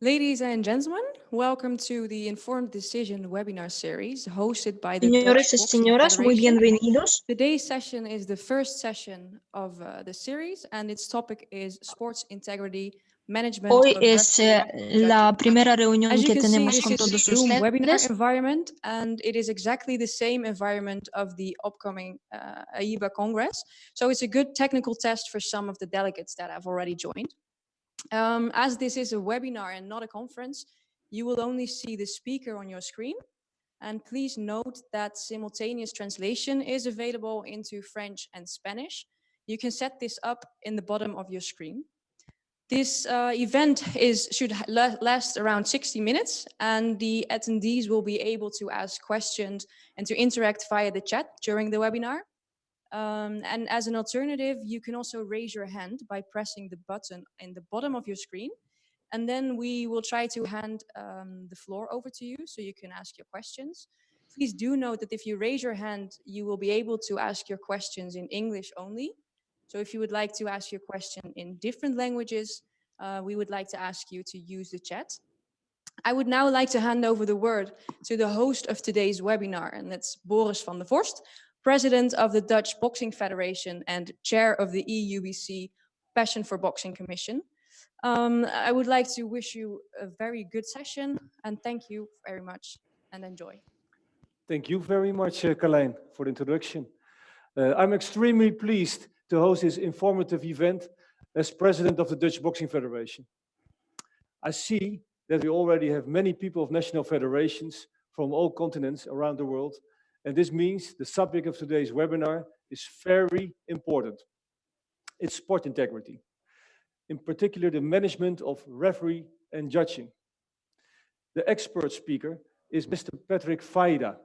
Ladies and gentlemen, welcome to the Informed Decision webinar series hosted by the Señores Dutch y Boxing señoras, muy Federation. bienvenidos. Today's session is the first session of the series, and its topic is sports integrity management Hoy of es referee la judging. primera As reunión you que can see, tenemos this con is a todos Zoom webinar ustedes. environment, and it is exactly the same environment of the upcoming AIBA Congress. So it's a good technical test for some of the delegates that have already joined. As this is a webinar and not a conference, you will only see the speaker on your screen. And please note that simultaneous translation is available into French and Spanish. You can set this up in the bottom of your screen. This event should last around 60 minutes, and the attendees will be able to ask questions and to interact via the chat during the webinar. And as an alternative, you can also raise your hand by pressing the button in the bottom of your screen. And then we will try to hand the floor over to you so you can ask your questions. Please do note that if you raise your hand, you will be able to ask your questions in English only. So if you would like to ask your question in different languages, we would like to ask you to use the chat. I would now like to hand over the word to the host of today's webinar, and that's Boris van der Vorst, President of the Dutch Boxing Federation and Chair of the EUBC Passion for Boxing Commission. I would like to wish you a very good session, and thank you very much, and enjoy. Thank you very much, Carlijn, for the introduction. I'm extremely pleased to host this informative event as President of the Dutch Boxing Federation. I see that we already have many people of national federations from all continents around the world, and this means the subject of today's webinar is very important. It's sport integrity, in particular the management of referee and judging. The expert speaker is Mr. Patrick Vajda,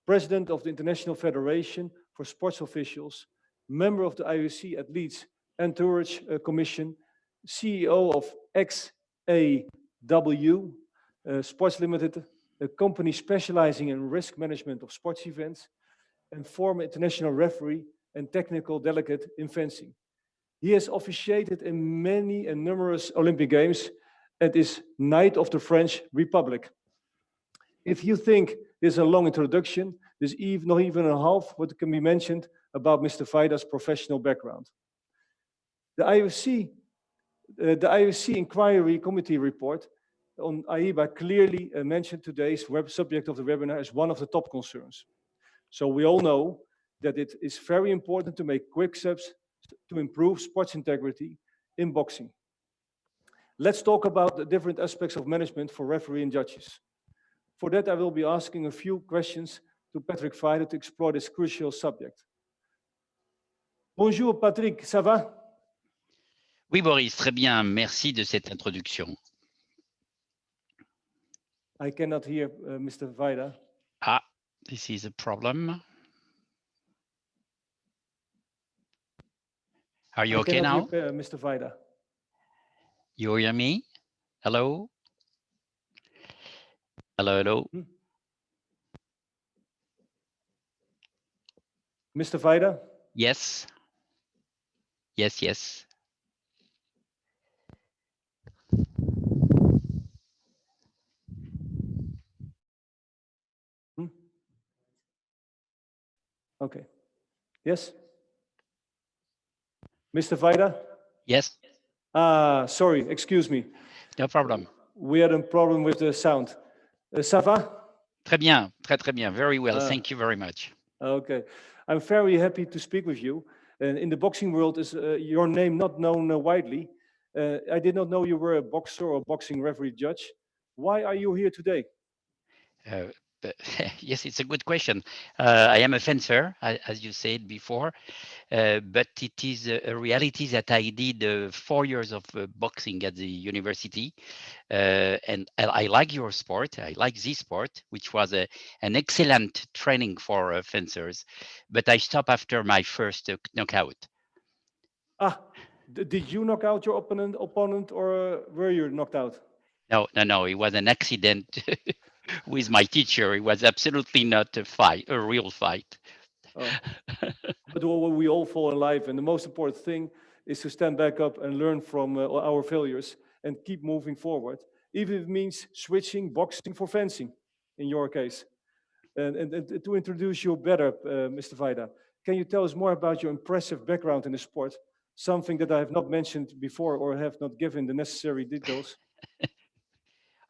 President of the International Federation for Sports Officials, member of the IOC Athletes Entourage Commission, CEO of XAW Sports Limited, a company specializing in risk management of sports events, and former international referee and technical delegate in fencing. He has officiated in many and numerous Olympic Games and is Knight of the French Republic. If you think this is a long introduction, there's not even a half what can be mentioned about Mr. Vajda's professional background. The IOC Inquiry Committee report on AIBA clearly mentioned today's subject of the webinar as one of the top concerns. So we all know that it is very important to make quick steps to improve sports integrity in boxing. Let's talk about the different aspects of management for referee and judges. For that, I will be asking a few questions to Patrick Vajda to explore this crucial subject. Bonjour Patrick, ça va? Oui Boris, très bien, merci de cette introduction. I cannot hear Mr. Vajda. Ah, this is a problem. Are you okay now? Hear, Mr. Vajda. You hear me? Hello? Hello, hello. Mr. Vajda? Yes. Yes, yes. Okay. Yes? Mr. Vajda? Yes. Sorry, excuse me. No problem. We had a problem with the sound. Ça va? Très bien, très bien. Very well. Thank you very much. Okay. I'm very happy to speak with you. And in the boxing world, is your name not known widely? I did not know you were a boxer or boxing referee judge. Why are you here today? Yes, it's a good question. I am a fencer, as you said before, but it is a reality that I did 4 years of boxing at the university, and I like your sport. I like this sport, which was an excellent training for fencers, but I stopped after my first knockout. Did you knock out your opponent, or were you knocked out? No, it was an accident. With my teacher, it was absolutely not a real fight. Oh. But we all fall in life, and the most important thing is to stand back up and learn from our failures and keep moving forward. even if it means switching boxing for fencing, in your case. And to introduce you better, Mr. Vajda, can you tell us more about your impressive background in the sport, something that I have not mentioned before or have not given the necessary details?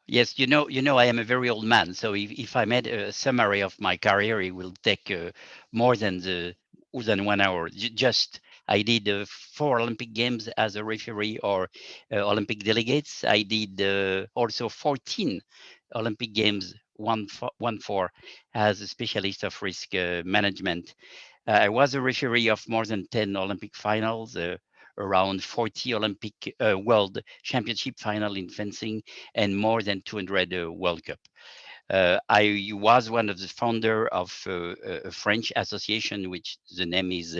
Yes, I am a very old man. So if I made a summary of my career, it will take more than 1 hour. Just I did 4 Olympic Games as a referee or Olympic delegates. I did also 14 Olympic Games, one for as a specialist of risk management. I was a referee of more than 10 Olympic finals, around 40 Olympic World Championship final in fencing, and more than 200 World Cup. I was one of the founder of a French association, which the name is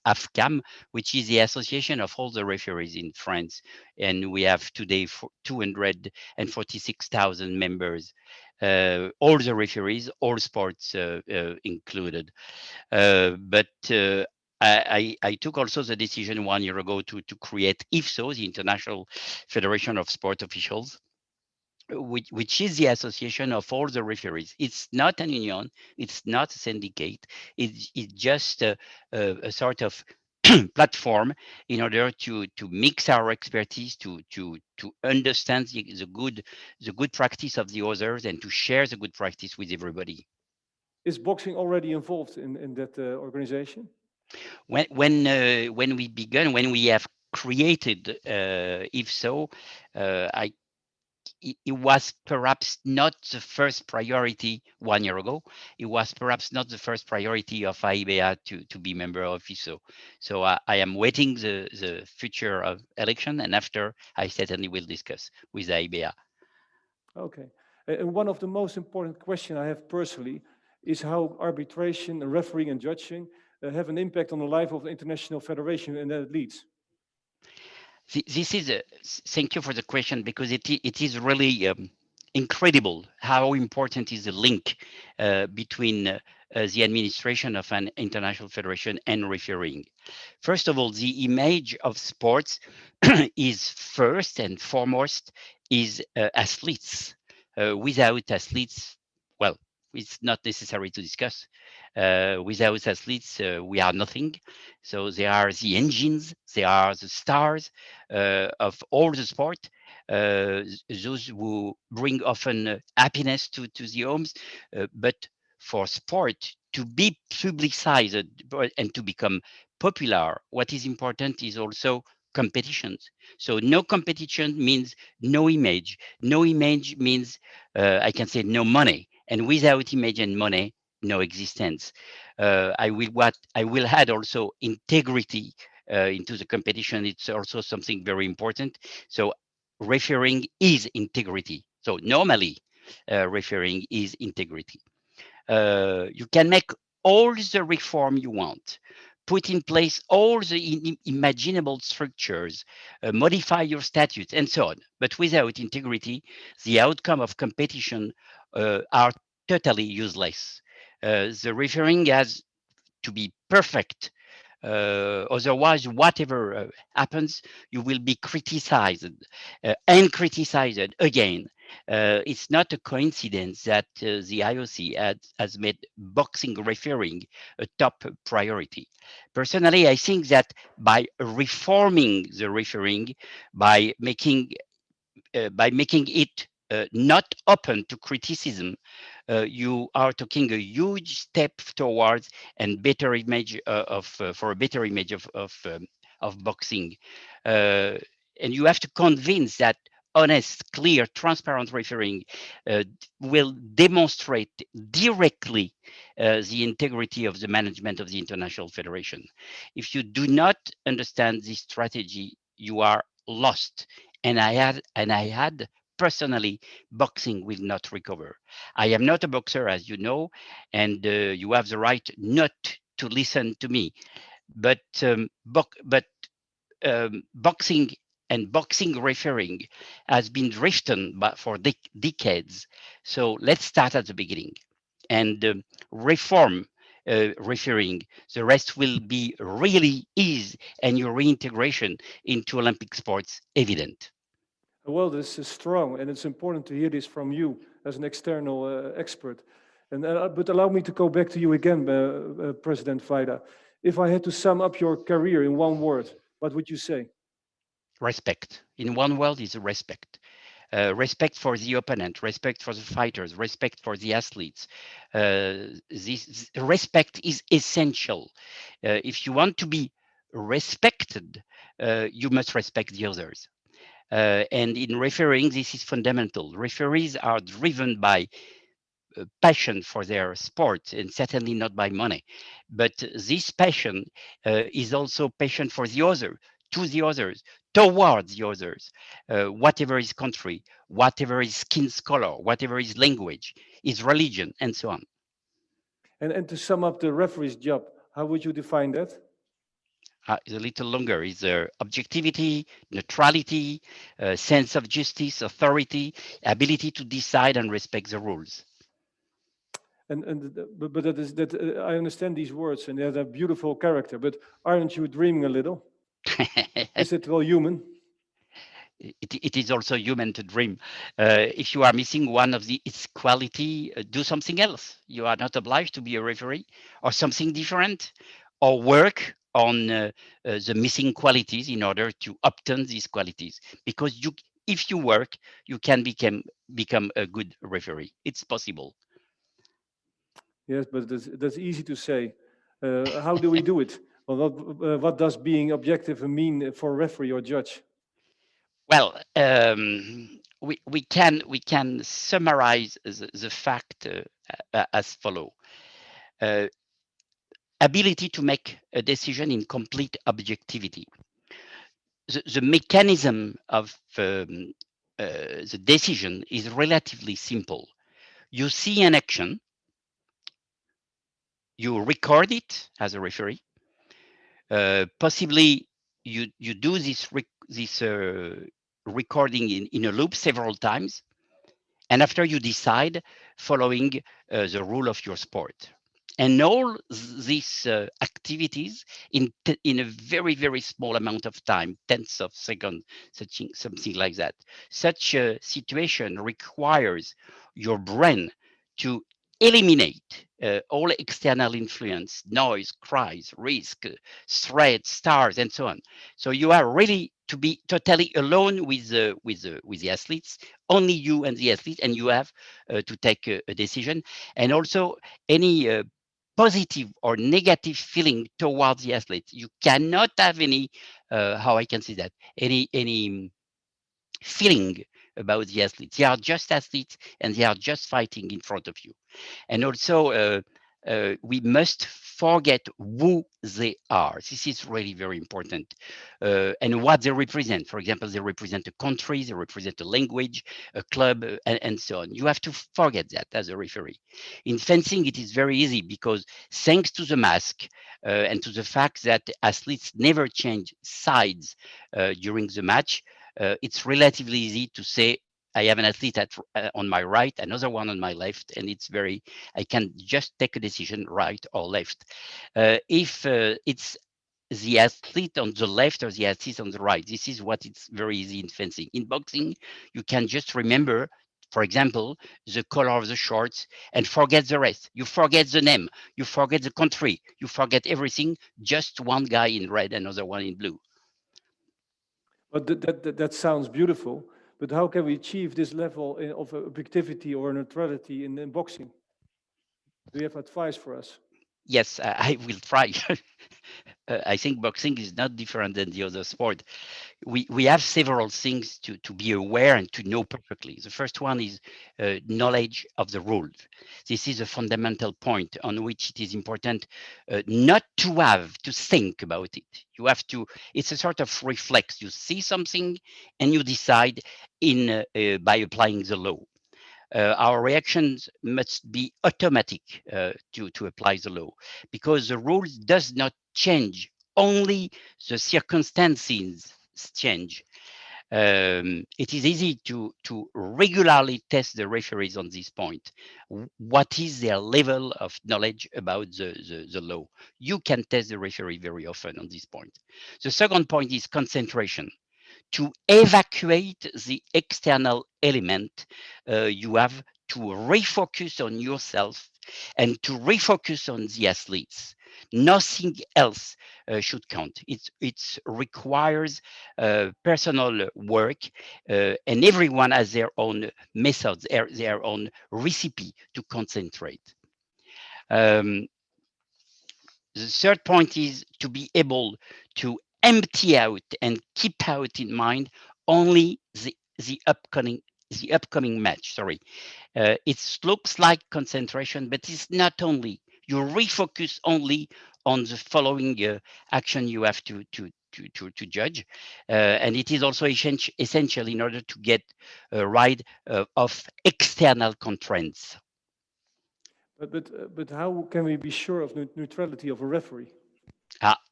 AFCAM, which is the association of all the referees in France. And we have today 246,000 members, all the referees, all sports included. But I took also the decision 1 year ago to create IFSO, the International Federation of Sport Officials, which is the association of all the referees. It's not an union, it's not a syndicate, it's just a sort of platform in order to mix our expertise, to understand the good practice of the others, and to share the good practice with everybody. Is boxing already involved in that organization? When we began, when we have created IFSO, I it was perhaps not the first priority 1 year ago. It was perhaps not the first priority of AIBA to be member of IFSO. So I am waiting the future of election, and after I certainly will discuss with AIBA. Okay. And one of the most important questions I have personally is how arbitration, refereeing, and judging have an impact on the life of the International Federation and their athletes. This is thank you for the question, because it is really incredible how important is the link between the administration of an international federation and refereeing. First of all, the image of sports is first and foremost is athletes. Without athletes, well, it's not necessary to discuss. Without athletes, we are nothing. So they are the engines, they are the stars of all the sport. Those who bring often happiness to the homes, but for sport to be publicized and to become popular, what is important is also competitions. So no competition means no image. No image means, I can say, no money. And without image and money, no existence. I will add also integrity into the competition. It's also something very important. So refereeing is integrity. So normally, refereeing is integrity. You can make all the reform you want, put in place all the imaginable structures, modify your statutes, and so on. But without integrity, the outcome of competition are totally useless. The refereeing has to be perfect. Otherwise, whatever happens, you will be criticized and criticized again. It's not a coincidence that the IOC has made boxing refereeing a top priority. Personally, I think that by reforming the refereeing, by making it not open to criticism, you are taking a huge step towards and better image for a better image of boxing. And you have to convince that honest, clear, transparent refereeing will demonstrate directly the integrity of the management of the International Federation. If you do not understand this strategy, you are lost. And I had personally, boxing will not recover. I am not a boxer, as you know, and you have the right not to listen to me. But boxing and boxing refereeing has been drifting for decades. So let's start at the beginning and reform refereeing. The rest will be really easy, and your reintegration into Olympic sports evident. Well, this is strong, and it's important to hear this from you as an external expert. But allow me to go back to you again, President Vajda. If I had to sum up your career in one word, what would you say? Respect. In one word, is respect. Respect for the opponent, respect for the fighters, respect for the athletes. This respect is essential. If you want to be respected, you must respect the others. And in refereeing, this is fundamental. Referees are driven by passion for their sport and certainly not by money. But this passion is also passion for the other, to the others, towards the others, whatever is country, whatever is skin color, whatever is language, is religion, and so on. And to sum up the referee's job, how would you define that? It's a little longer. Is objectivity, neutrality, sense of justice, authority, ability to decide and respect the rules. But I understand these words and they have a beautiful character. But aren't you dreaming a little? Is it well human? It is also human to dream. If you are missing one of its quality, do something else. You are not obliged to be a referee, or something different, or work on the missing qualities in order to obtain these qualities. Because if you work, you can become a good referee. It's possible. Yes, but that's easy to say. How do we do it? Well, what does being objective mean for a referee or judge? Well, we can summarize the fact as follow. Ability to make a decision in complete objectivity. The mechanism of the decision is relatively simple. You see an action, you record it as a referee. Possibly you do this recording in a loop several times, and after you decide following the rule of your sport. And all these activities in a very, very small amount of time, tenths of seconds, something like that. Such a situation requires your brain to eliminate all external influence, noise, cries, risk, threats, stars, and so on. So you are really to be totally alone with the athletes, only you and the athletes, and you have to take a decision. And also any positive or negative feeling towards the athletes. You cannot have any, how I can say that, any feeling about the athletes. They are just athletes and they are just fighting in front of you. And also, we must forget who they are. This is really very important. And what they represent. For example, they represent a country, they represent a language, a club, and so on. You have to forget that as a referee. In fencing, it is very easy because thanks to the mask and to the fact that athletes never change sides during the match, it's relatively easy to say, I have an athlete on my right, another one on my left, and I can just take a decision right or left. If it's the athlete on the left or the athlete on the right, this is what it's very easy in fencing. In boxing, you can just remember, for example, the color of the shorts and forget the rest. You forget the name, you forget the country, you forget everything, just one guy in red, another one in blue. But that sounds beautiful. But how can we achieve this level of objectivity or neutrality in boxing? Do you have advice for us? Yes, I will try. I think boxing is not different than the other sport. We have several things to be aware and to know perfectly. The first one is knowledge of the rules. This is a fundamental point on which it is important not to have to think about it. You have to, it's a sort of reflex. You see something and you decide by applying the law. Our reactions must be automatic to apply the law, because the rules does not change, only the circumstances change. It is easy to regularly test the referees on this point. What is their level of knowledge about the law? You can test the referee very often on this point. The second point is concentration. to evacuate the external element, you have to refocus on yourself and to refocus on the athletes. Nothing else should count. It requires personal work, and everyone has their own methods, their own recipe to concentrate. The third point is to be able to empty out and keep out in mind only the upcoming match. Sorry, it looks like concentration, but it's not only. You refocus only on the following action you have to judge, and it is also essential in order to get rid of external constraints. But how can we be sure of neutrality of a referee?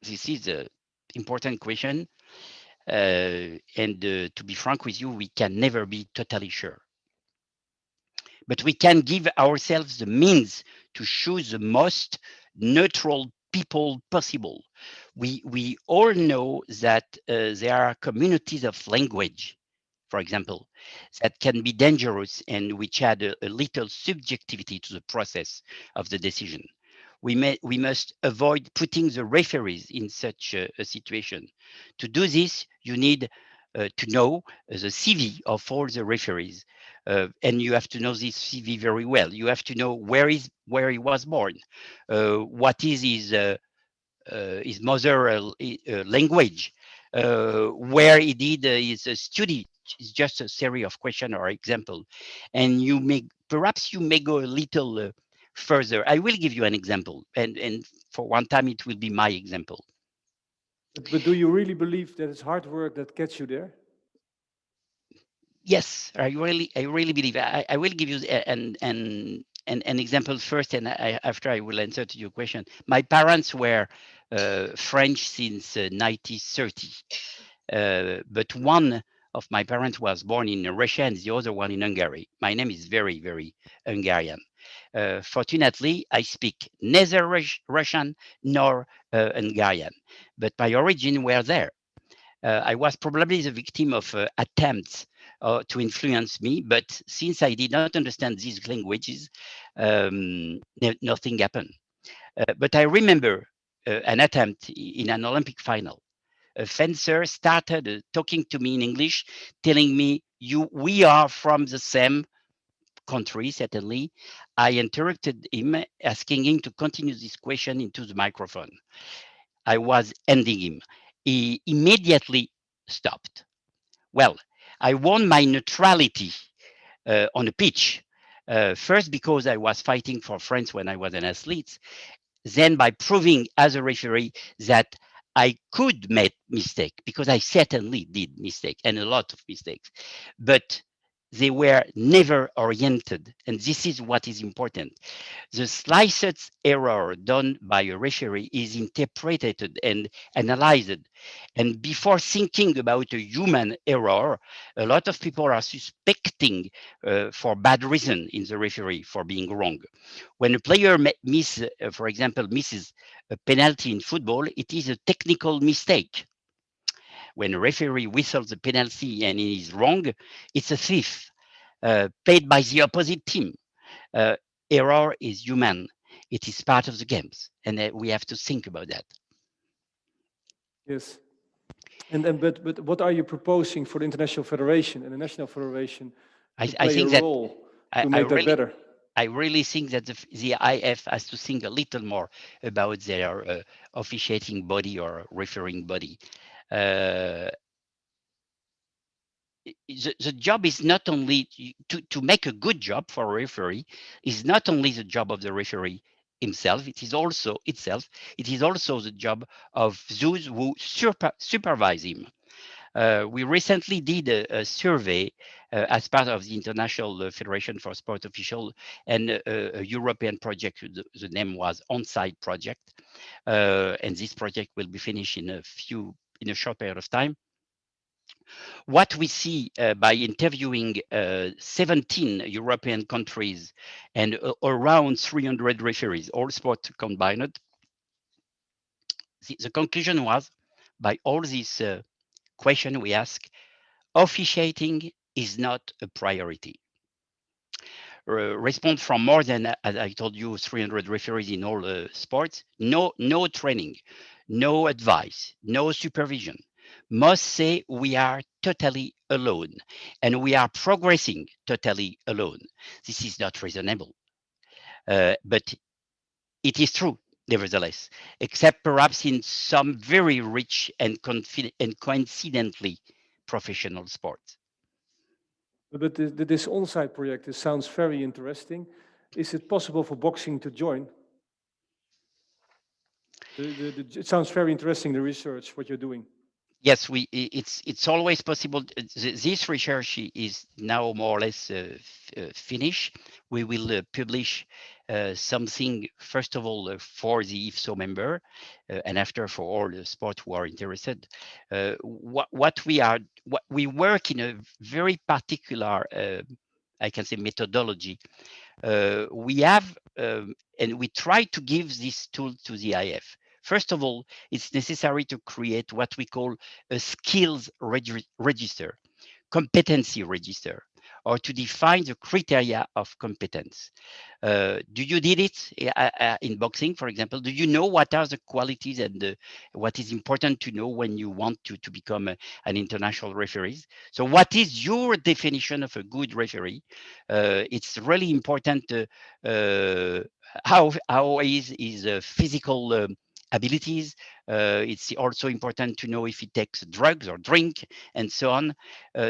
This is an important question. And to be frank with you, we can never be totally sure. But we can give ourselves the means to choose the most neutral people possible. We all know that there are communities of language, for example, that can be dangerous and which add a little subjectivity to the process of the decision. We must avoid putting the referees in such a situation. To do this, you need to know the CV of all the referees, and you have to know this CV very well. You have to know where he was born, what is his mother language, where he did his study. It's just a series of question or example, and perhaps you may go a little further. I will give you an example, and for one time it will be my example. But do you really believe that it's hard work that gets you there? Yes, I really believe. I will give you an example first, and after I will answer to your question. My parents were French since 1930, but one of my parents was born in Russia and the other one in Hungary. My name is very, very Hungarian. Fortunately, I speak neither Russian nor Hungarian, but my origin were there. I was probably the victim of attempts to influence me, but since I did not understand these languages, nothing happened. But I remember an attempt in an Olympic final. A fencer started talking to me in English, telling me, we are from the same country, certainly. I interrupted him, asking him to continue this question into the microphone. I was ending him. He immediately stopped. Well, I won my neutrality on the pitch. First, because I was fighting for France when I was an athlete, then by proving as a referee that I could make mistake, because I certainly did mistake and a lot of mistakes, but they were never oriented. And this is what is important. The slightest error done by a referee is interpreted and analyzed. And before thinking about a human error, a lot of people are suspecting for bad reason in the referee for being wrong. When a player for example, misses a penalty in football, it is a technical mistake. When a referee whistles a penalty and he is wrong, it's a thief paid by the opposite team. Error is human. It is part of the games, and we have to think about that. Yes. But what are you proposing for the international federation and the national federation to play a role to make that better? I really think that the IF has to think a little more about their officiating body or refereeing body. The job is not only to make a good job for a referee, is not only the job of the referee himself, it is also the job of those who supervise him. We recently did a survey as part of the International Federation for Sport Officials and a European project. The name was Onsite project, and this project will be finished in a short period of time. What we see by interviewing 17 European countries and around 300 referees, all sports combined, the conclusion was, by all these questions we ask, officiating is not a priority. Response from more than, as I told you, 300 referees in all sports. No training, no advice, no supervision. Must say we are totally alone, and we are progressing totally alone. This is not reasonable, but it is true, nevertheless, except perhaps in some very rich and coincidentally professional sports. But this on-site project, this sounds very interesting. Is it possible for boxing to join? It sounds very interesting, the research, what you're doing. Yes, it's always possible. This research is now more or less finished. We will publish something, first of all, for the IFSO member, and after for all the sport who are interested. What we work in a very particular, I can say, methodology. We have, and we try to give this tool to the IF. First of all, it's necessary to create what we call a skills register, competency register, or to define the criteria of competence. Do you did it in boxing, for example? Do you know what are the qualities and what is important to know when you want to become an international referee? So what is your definition of a good referee? It's really important how is his physical abilities. It's also important to know if he takes drugs or drink and so on.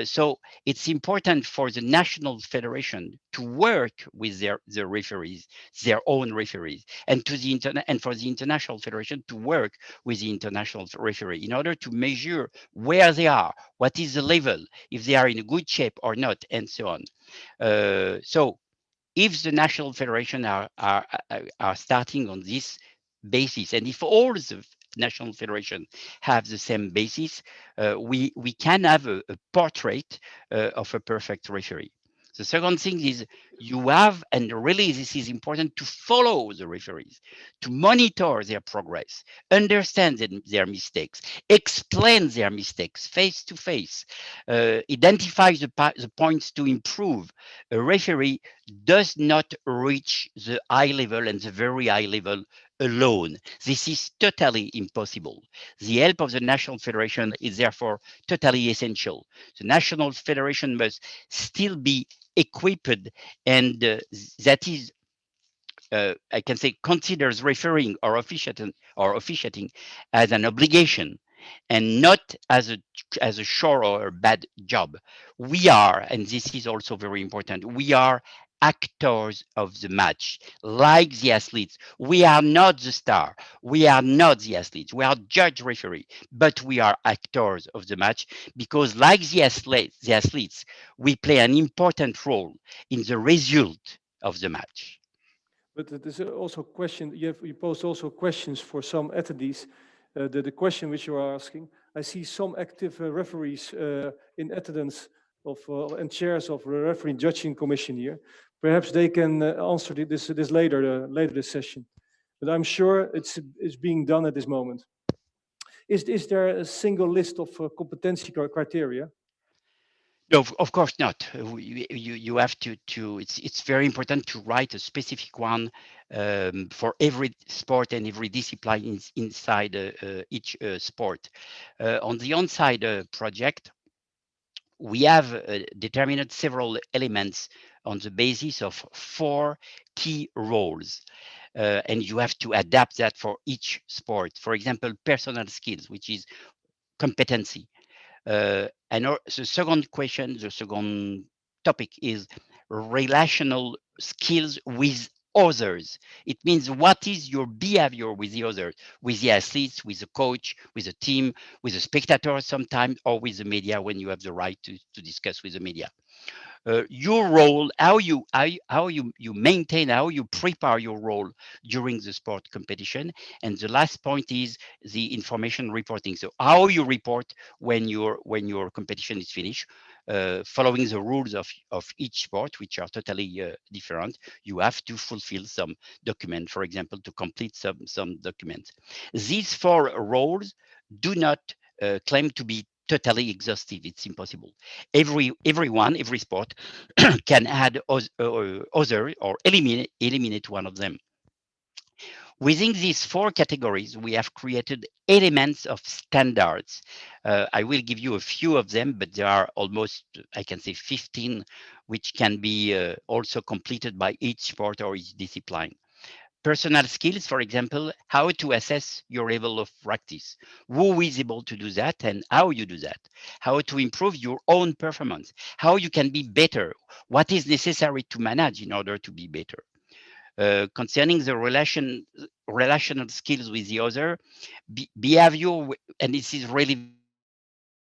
So it's important for the national federation to work with their referees, their own referees, and for the international federation to work with the international referee in order to measure where they are, what is the level, if they are in a good shape or not, and so on. So if the national federation are starting on this basis, and if all the national federation have the same basis, we can have a portrait of a perfect referee. The second thing is you have, and really this is important, to follow the referees, to monitor their progress, understand their mistakes, explain their mistakes face to face, identify the points to improve. A referee does not reach the high level and the very high level alone. This is totally impossible. The help of the National Federation is therefore totally essential. The National Federation must still be equipped, and that is, I can say, considers referring or officiating as an obligation and not as a chore or a bad job. We are, and this is also very important, we are actors of the match, like the athletes. We are not the star. We are not the athletes. We are judge referee, but we are actors of the match because, like the athletes, we play an important role in the result of the match. But there's also a question, you post also questions for some athletes. The question which you are asking, I see some active referees in attendance of and chairs of the referee judging commission here. Perhaps they can answer this later this session. But I'm sure it's being done at this moment. Is there a single list of competency criteria? No, of course not. You have to. It's very important to write a specific one for every sport and every discipline inside each sport. On the on-site project, we have determined several elements on the basis of 4 key roles. And you have to adapt that for each sport. For example, personal skills, which is competency. And the second question, the second topic is relational skills with others. It means what is your behavior with the others, with the athletes, with the coach, with the team, with the spectators sometimes, or with the media when you have the right to discuss with the media. Your role, how you maintain, how you prepare your role during the sport competition. And the last point is the information reporting. So how you report when your competition is finished, following the rules of each sport, which are totally different. You have to fulfill some document, for example, to complete some documents. These 4 roles do not claim to be totally exhaustive. It's impossible. Every sport can add other or eliminate one of them. Within these four categories, we have created elements of standards. I will give you a few of them, but there are almost, I can say, 15, which can be also completed by each sport or each discipline. Personal skills, for example, how to assess your level of practice, who is able to do that and how you do that, how to improve your own performance, how you can be better, what is necessary to manage in order to be better. Concerning the relational skills with the other, behavior, and this is really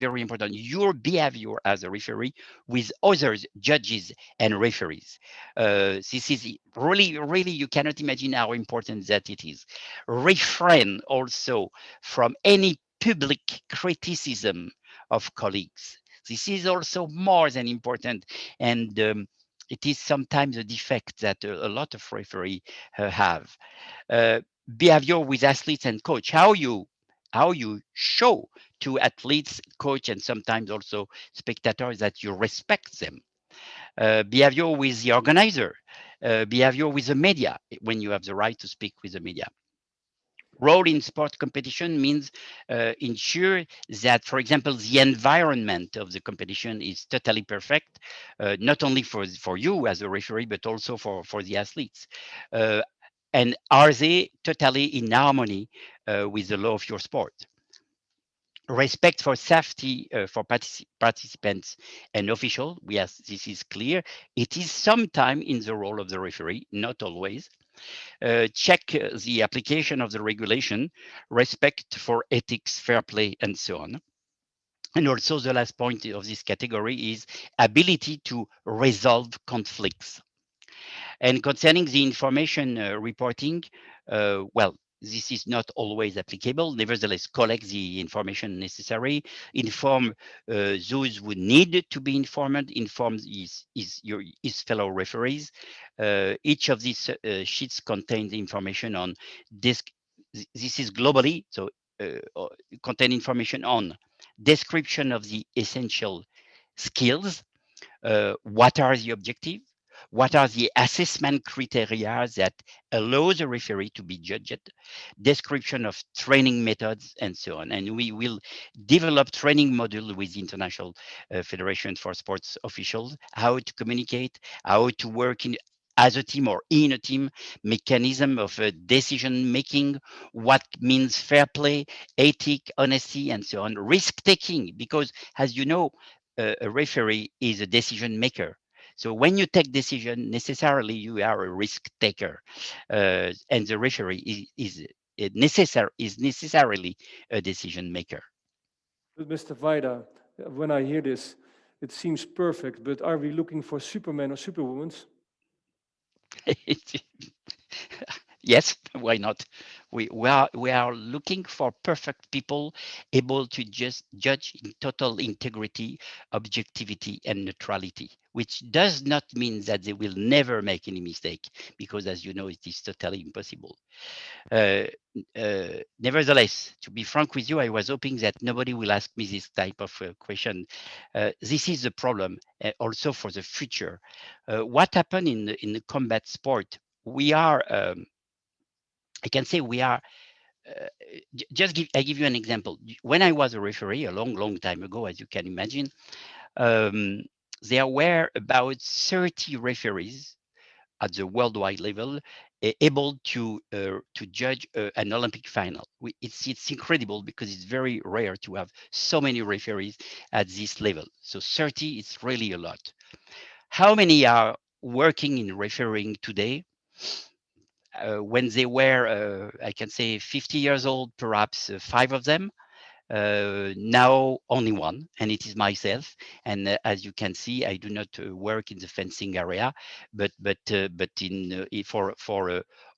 very important, your behavior as a referee with others, judges and referees. This is really, you cannot imagine how important that it is. Refrain also from any public criticism of colleagues. This is also more than important, and it is sometimes a defect that a lot of referees have. Uh, Behavior with athletes and coach, how you show to athletes, coach, and sometimes also spectators that you respect them. Behavior with the organizer, behavior with the media when you have the right to speak with the media. Role in sport competition means ensure that, for example, the environment of the competition is totally perfect, not only for you as a referee, but also for the athletes. Uh, and are they totally in harmony with the law of your sport? Respect for safety for participants and officials. Yes, this is clear. It is sometime in the role of the referee, not always. Check the application of the regulation, respect for ethics, fair play, and so on. And also the last point of this category is ability to resolve conflicts. And concerning the information reporting, well, this is not always applicable. Nevertheless, collect the information necessary, inform those who need to be informed, inform his fellow referees. Each of these sheets contains information on this. This is globally, so contain information on description of the essential skills, what are the objectives, what are the assessment criteria that allow the referee to be judged, description of training methods, and so on. And we will develop training module with the International Federation for Sports Officials, how to communicate, how to work in as a team or in a team, mechanism of decision making, what means fair play, ethic, honesty, and so on, risk taking, because as you know, a referee is a decision maker. So when you take decision, necessarily you are a risk taker, and the referee is necessarily a decision maker. But Mr. Vajda, when I hear this, it seems perfect, but are we looking for Superman or Superwoman? Yes, why not? We are looking for perfect people able to just judge in total integrity, objectivity, and neutrality, which does not mean that they will never make any mistake, because as you know, it is totally impossible. Uh, Nevertheless, to be frank with you, I was hoping that nobody will ask me this type of question. This is the problem also for the future. What happened in the combat sport? We are I can say we are. I give you an example. When I was a referee a long time ago, as you can imagine, um, there were about 30 referees at the worldwide level able to judge an Olympic final. It's incredible because it's very rare to have so many referees at this level. So 30 is really a lot. How many are working in refereeing today? When they were, I can say, 50 years old, perhaps five of them. Now only one, and it is myself. And as you can see, I do not work in the fencing area, but in for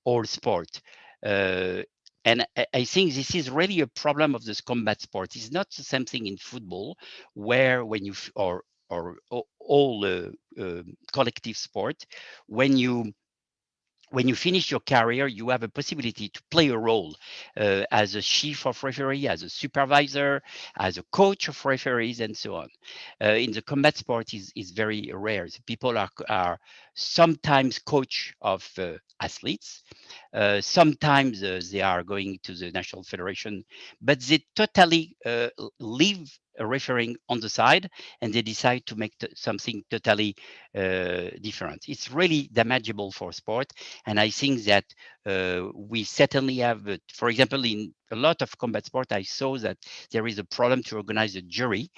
all sport. Uh, and I think this is really a problem of this combat sport. It's not the same thing in football, where when you or all collective sport, when you when you finish your career, you have a possibility to play a role as a chief of referee, as a supervisor, as a coach of referees, and so on. In the combat sport is very rare. So people are sometimes coach of athletes. Sometimes they are going to the national federation, but they totally leave refereeing on the side and they decide to make something totally different. It's really damageable for sport. And I think that we certainly have, for example, in a lot of combat sport, I saw that there is a problem to organize a jury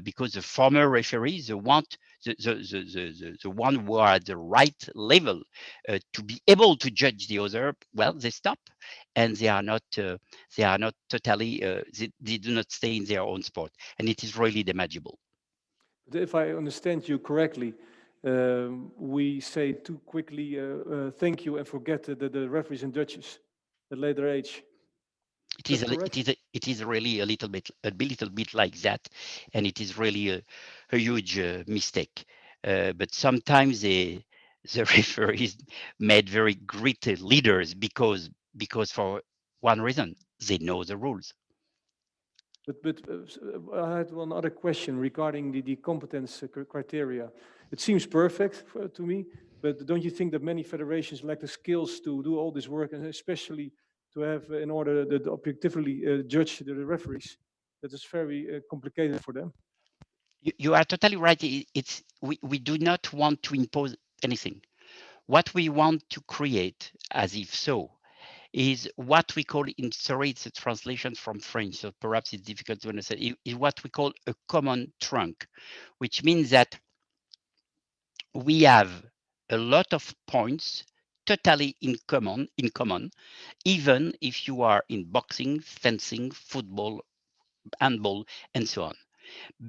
because the former referees want the one who are at the right level to be able to judge the other. Well, they stop, and they are not totally they do not stay in their own sport, and it is really damageable. If I understand you correctly, we say too quickly thank you and forget the referees and judges at later age. It is really a little bit like that, and it is really a huge mistake. But sometimes the referees made very great leaders because for one reason, they know the rules. But I had one other question regarding the competence criteria. It seems perfect to me, but don't you think that many federations lack the skills to do all this work, and especially to have, in order to objectively judge the referees? That is very complicated for them. You are totally right. We do not want to impose anything. What we want to create, as if so, is what we call, sorry, it's a translation from French, so perhaps it's difficult to understand, is what we call a common trunk, which means that we have a lot of points totally in common, even if you are in boxing, fencing, football, handball, and so on.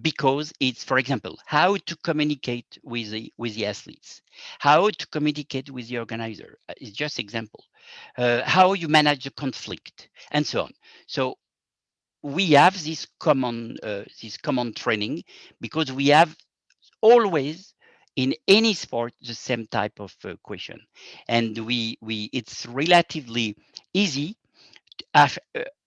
Because it's, for example, how to communicate with the athletes, how to communicate with the organizer. It's just example. How you manage the conflict, and so on. So we have this common training because we have always in any sport the same type of question, and we it's relatively easy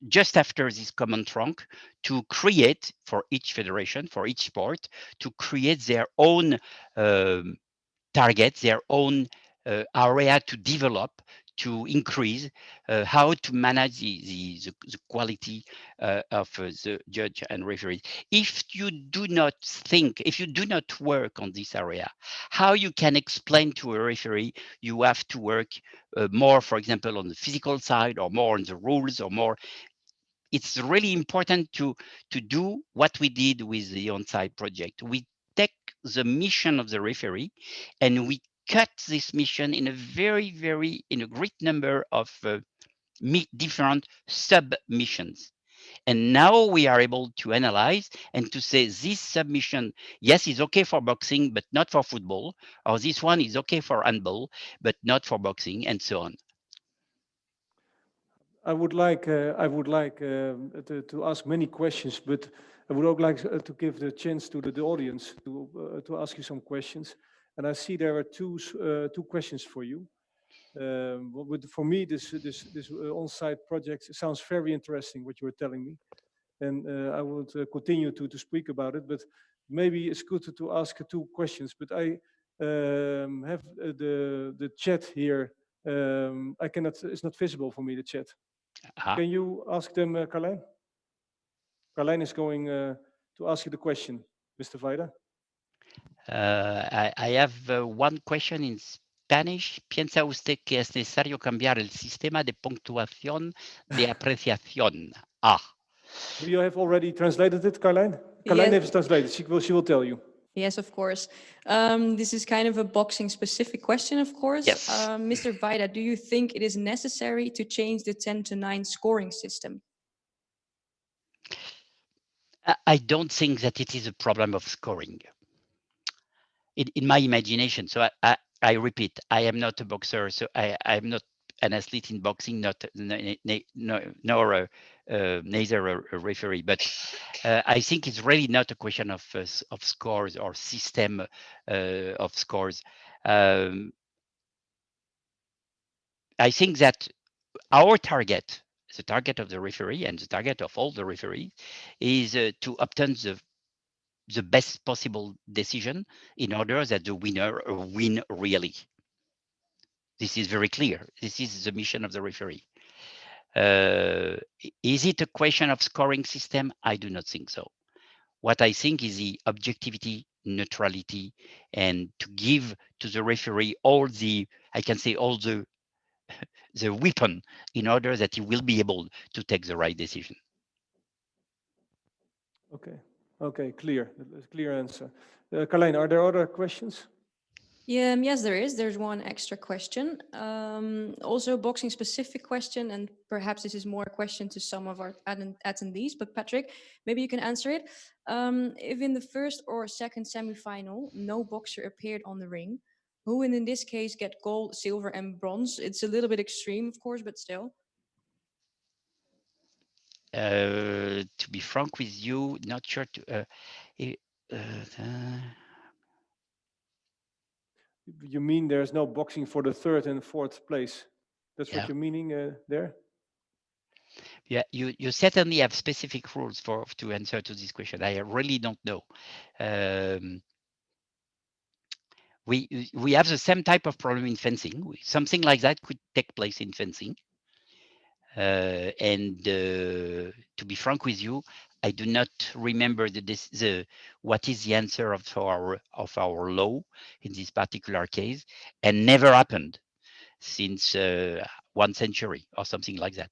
just after this common trunk to create for each federation, for each sport, to create their own targets, their own area to develop, to increase, how to manage the quality of the judge and referee. If you do not think, if you do not work on this area, how you can explain to a referee you have to work more, for example, on the physical side, or more on the rules, or more. It's really important to do what we did with the Onsite project. We take the mission of the referee and we cut this mission in a great number of different sub-missions. And now we are able to analyze and to say this submission, yes, is okay for boxing, but not for football, or this one is okay for handball, but not for boxing, and so on. I would like to ask many questions, but I would also like to give the chance to the audience to ask you some questions. And I see there are two questions for you. For me, this on-site project sounds very interesting. What you were telling me, and I would continue to speak about it. But maybe it's good to ask two questions. But I have the chat here. I cannot. It's not visible for me, the chat. Can you ask them, Carlijn? Carlijn is going to ask you the question, Mr. Vajda. I have one question in Spanish. ¿Piensa usted que es necesario cambiar el sistema de puntuación de apreciación? Do you have already translated it, Carlijn? Carlijn has translated. She will tell you. Yes, of course. This is kind of a boxing specific question, of course. Yes. Mr. Vajda, do you think it is necessary to change the 10-9 scoring system? I don't think that it is a problem of scoring. In my imagination, so I repeat, I am not a boxer, so I'm not an athlete in boxing, nor neither a referee. But I think it's really not a question of scores or system of scores. I think that our target, the target of the referee and the target of all the referees, is to obtain the best possible decision in order that the winner win really. This is very clear. This is the mission of the referee. Is it a question of scoring system? I do not think so. What I think is the objectivity, neutrality, and to give to the referee all the, I can say, all the weapon in order that he will be able to take the right decision. Okay, clear. Clear answer. Carlijn, are there other questions? Yes, there is. There's one extra question. Also a boxing specific question, and perhaps this is more a question to some of our attendees, but Patrick, maybe you can answer it. If in the first or second semifinal, no boxer appeared on the ring, who would in this case get gold, silver, and bronze? It's a little bit extreme, of course, but still. To be frank with you, not sure to. You mean there's no boxing for the third and fourth place? That's Yeah. what you're meaning there? Yeah, you certainly have specific rules to answer to this question. I really don't know. We have the same type of problem in fencing. Something like that could take place in fencing. And to be frank with you, I do not remember what is the answer of our law in this particular case, and never happened since 1 century or something like that.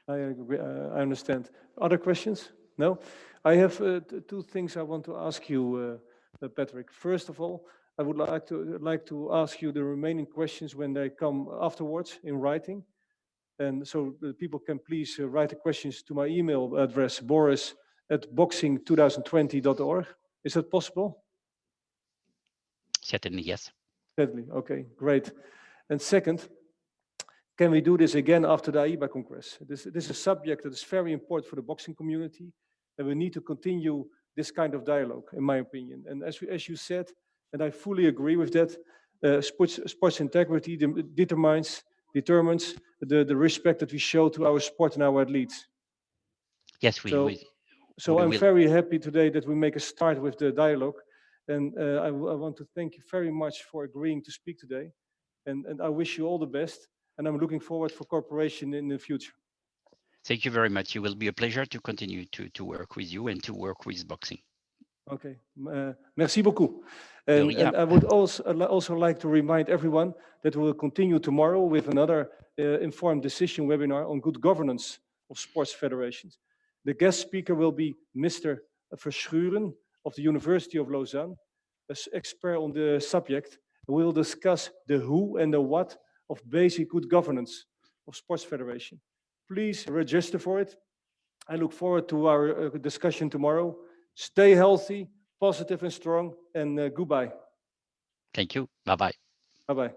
I agree, I understand. Other questions? No? I have two things I want to ask you, Patrick. First of all, I would like to ask you the remaining questions when they come afterwards in writing. And so people can please write the questions to my email address, boris@boxing2020.org. Is that possible? Certainly, yes. Certainly. Okay, great. And second, can we do this again after the AIBA Congress? This is a subject that is very important for the boxing community, and we need to continue this kind of dialogue, in my opinion. And as you said, and I fully agree with that, sports integrity determines the respect that we show to our sport and our athletes. Yes, So I'm very happy today that we make a start with the dialogue, and I want to thank you very much for agreeing to speak today, and I wish you all the best. And I'm looking forward for cooperation in the future. Thank you very much. It will be a pleasure to continue to work with you and to work with boxing. Okay, merci beaucoup. And I would also like to remind everyone that we will continue tomorrow with another informed decision webinar on good governance of sports federations. The guest speaker will be Mr. Verschuren of the University of Lausanne, an expert on the subject. We will discuss the who and the what of basic good governance of sports federation. Please register for it. I look forward to our discussion tomorrow. Stay healthy, positive and strong, and goodbye. Thank you. Bye-bye. Bye-bye.